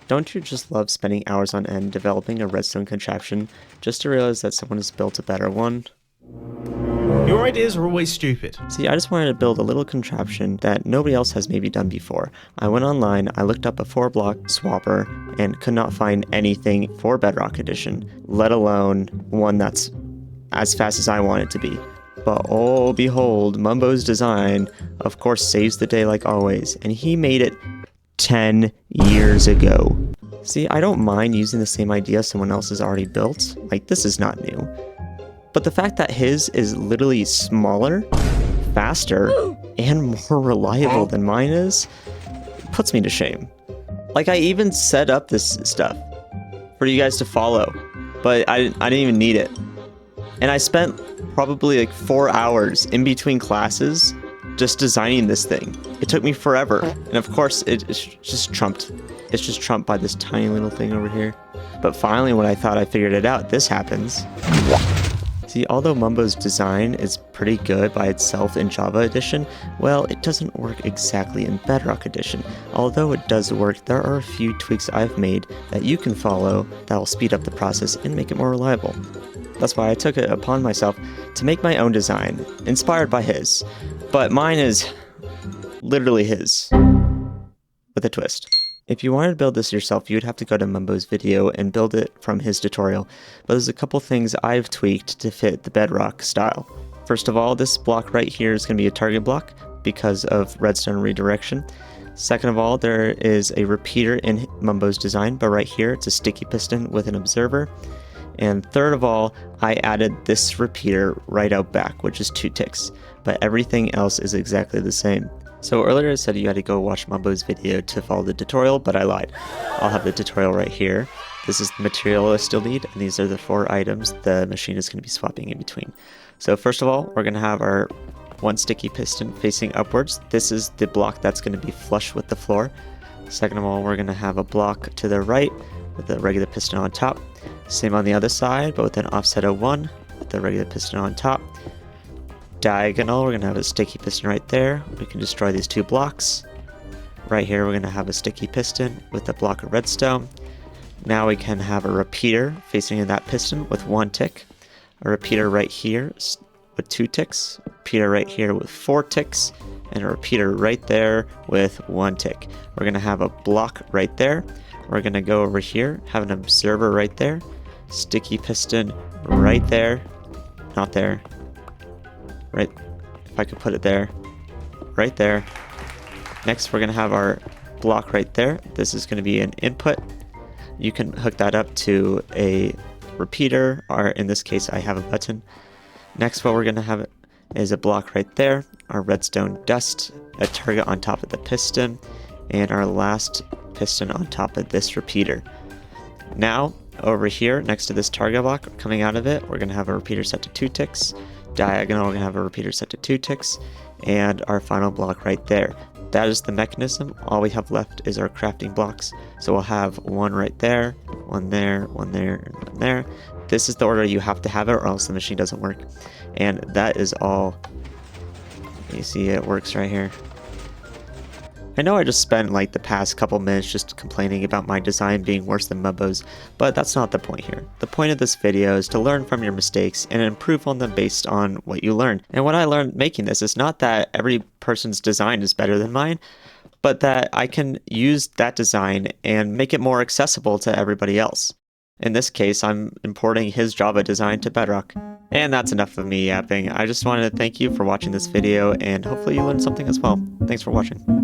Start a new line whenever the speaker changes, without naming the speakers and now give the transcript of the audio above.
Don't you just love spending hours on end developing a redstone contraption just to realize that someone has built a better one?
Your ideas are always stupid.
See, I just wanted to build a little contraption that nobody else has maybe done before. I went online, I looked up a 4-block swapper, and could not find anything for Bedrock Edition, let alone one that's as fast as I want it to be. But oh behold, Mumbo's design, of course, saves the day like always, and he made it 10 years ago. See, I don't mind using the same idea someone else has already built, like this is not new. But the fact that his is literally smaller, faster, and more reliable than mine is, puts me to shame. Like, I even set up this stuff for you guys to follow, but I didn't even need it. And I spent probably like 4 hours in between classes just designing this thing. It took me forever. And of course, it's just trumped. It's just trumped by this tiny little thing over here. But finally, when I thought I figured it out, this happens. See, although Mumbo's design is pretty good by itself in Java Edition, well, it doesn't work exactly in Bedrock Edition. Although it does work, there are a few tweaks I've made that you can follow that will speed up the process and make it more reliable. That's why I took it upon myself to make my own design, inspired by his. But mine is literally his, with a twist. If you wanted to build this yourself, you'd have to go to Mumbo's video and build it from his tutorial, but there's a couple things I've tweaked to fit the Bedrock style. First of all, this block right here is going to be a target block because of redstone redirection. Second of all, there is a repeater in Mumbo's design, but right here it's a sticky piston with an observer. And third of all, I added this repeater right out back, which is 2 ticks, but everything else is exactly the same. So earlier I said you had to go watch Mumbo's video to follow the tutorial, but I lied. I'll have the tutorial right here. This is the material I still need, and these are the 4 items the machine is going to be swapping in between. So first of all, we're going to have our 1 sticky piston facing upwards. This is the block that's going to be flush with the floor. Second of all, we're going to have a block to the right with the regular piston on top. Same on the other side, but with an offset of 1 with the regular piston on top. Diagonal, we're going to have a sticky piston right there. We can destroy these 2 blocks. Right here, we're going to have a sticky piston with a block of redstone. Now we can have a repeater facing in that piston with 1 tick. A repeater right here with 2 ticks. A repeater right here with 4 ticks. And a repeater right there with 1 tick. We're going to have a block right there. We're going to go over here, have an observer right there. Sticky piston right there. Not there. Right, if I could put it there, right there. Next, we're going to have our block right there. This is going to be an input. You can hook that up to a repeater, or in this case, I have a button. Next, what we're going to have is a block right there, our redstone dust, a target on top of the piston, and our last piston on top of this repeater. Now, over here, next to this target block, coming out of it, we're going to have a repeater set to 2 ticks. Diagonal, we're going to have a repeater set to 2 ticks, and our final block right there. That is the mechanism. All we have left is our crafting blocks. So we'll have 1 right there, 1 there, 1 there, and 1 there. This is the order you have to have it, or else the machine doesn't work. And that is all. You see it works right here. I know I just spent like the past couple minutes just complaining about my design being worse than Mumbo's, but that's not the point here. The point of this video is to learn from your mistakes and improve on them based on what you learned. And what I learned making this is not that every person's design is better than mine, but that I can use that design and make it more accessible to everybody else. In this case, I'm importing his Java design to Bedrock. And that's enough of me yapping. I just wanted to thank you for watching this video, and hopefully you learned something as well. Thanks for watching.